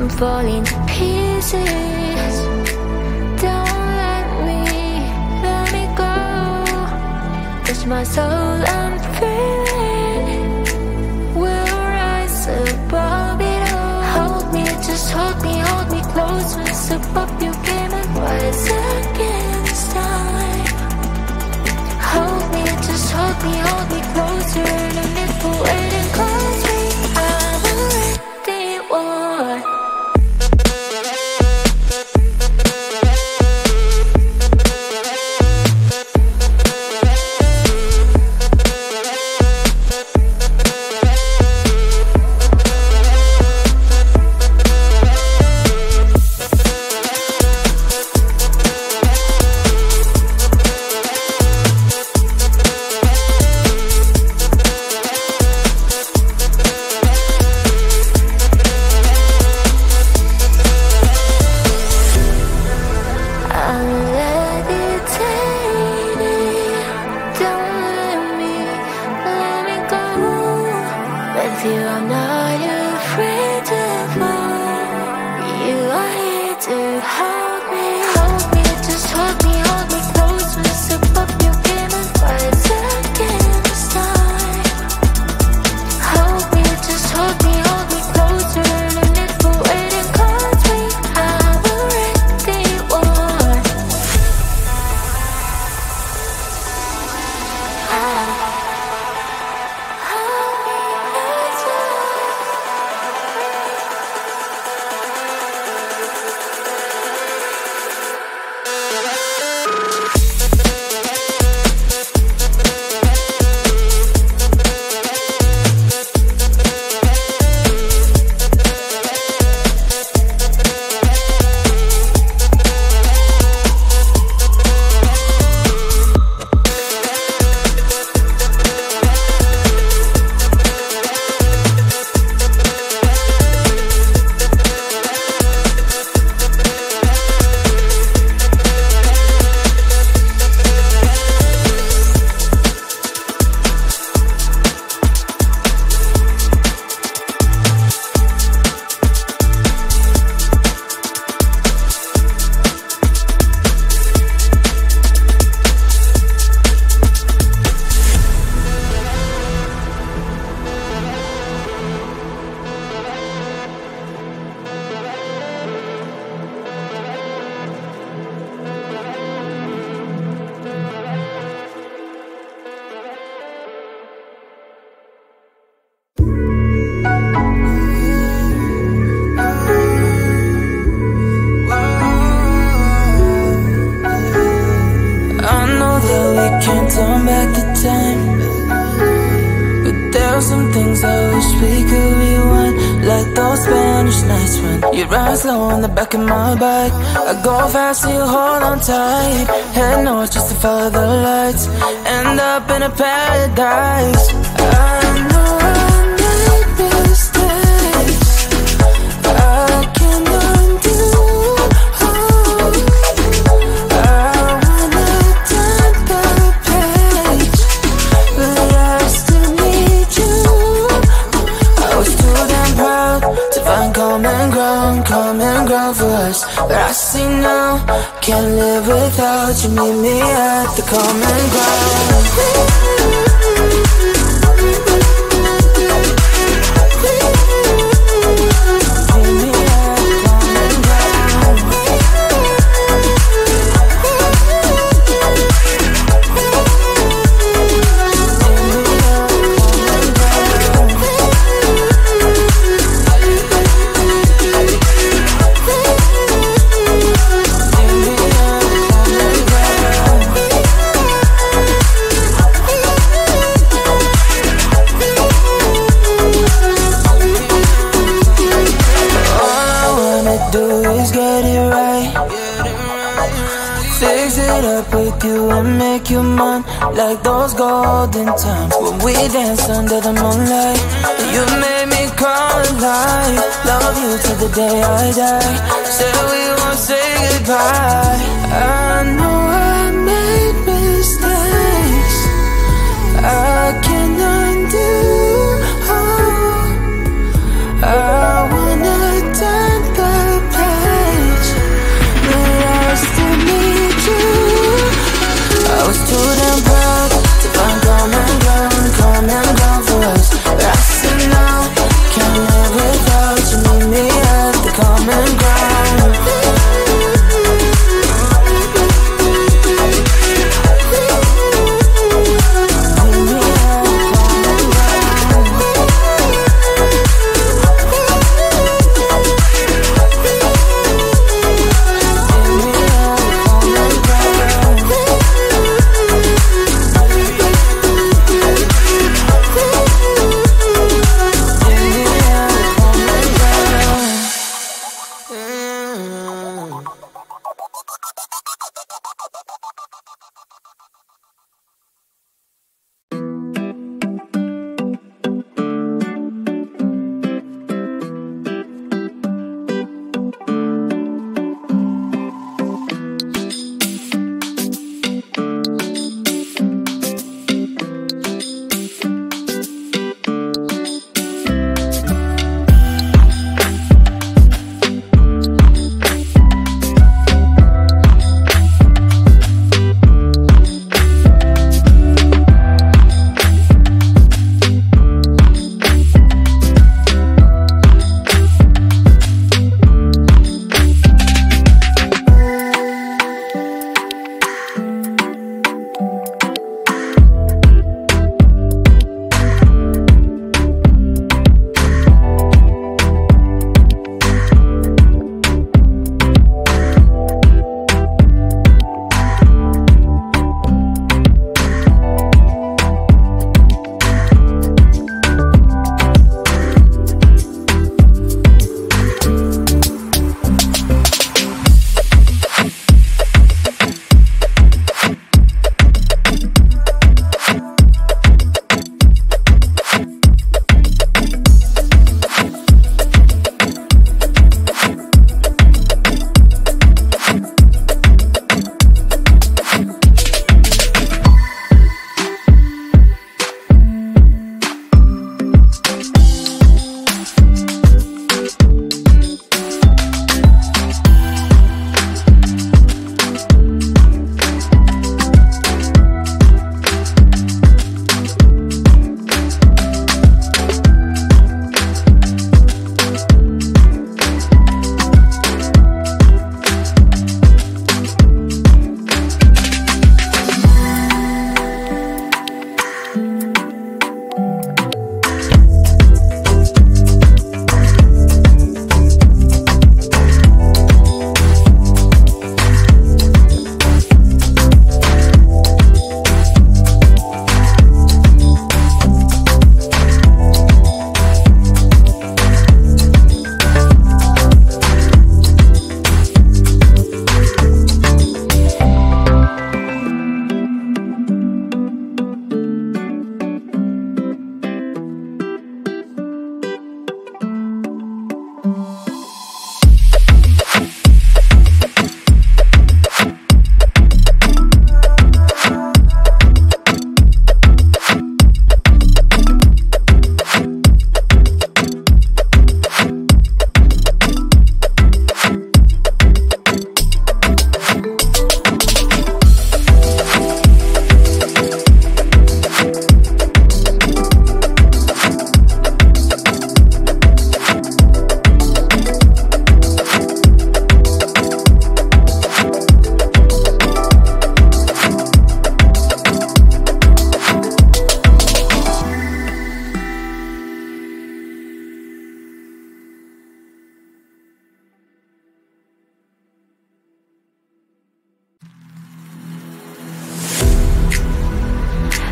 I'm falling to pieces. Don't let me go. Touch my soul, I'm feeling. We'll rise above it all. Hold me, just hold me close. Step up your game and rise against time. Hold me, just hold me closer. And if we're waiting, close me, I'm already one. I'm not afraid to fall. You are here to hold me. Hold me, just hold me close. Step up your game and rise against time. Hold me, just hold me closer. And if we're waiting, cause we have already won. Can't turn back the time, but there are some things I wish we could rewind. Like those Spanish nights when you ride slow on the back of my bike. I go fast and you hold on tight. Head north just to follow the lights. End up in a paradise. I know I made mistakes. I can undo. Common ground for us, but I see now, can't live without you. Meet me at the common ground. And make you mine, like those golden times when we danced under the moonlight. You made me come alive. Love you till the day I die. Said we won't say goodbye. I know I made mistakes. I can undo. I wanna turn the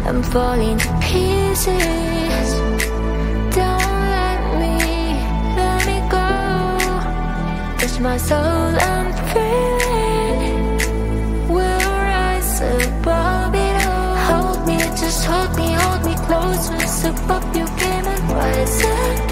I'm falling to pieces. Don't let me go. Touch my soul, I'm feeling. We'll rise above it all. Hold me, just hold me close. Rise above, you came and rise again.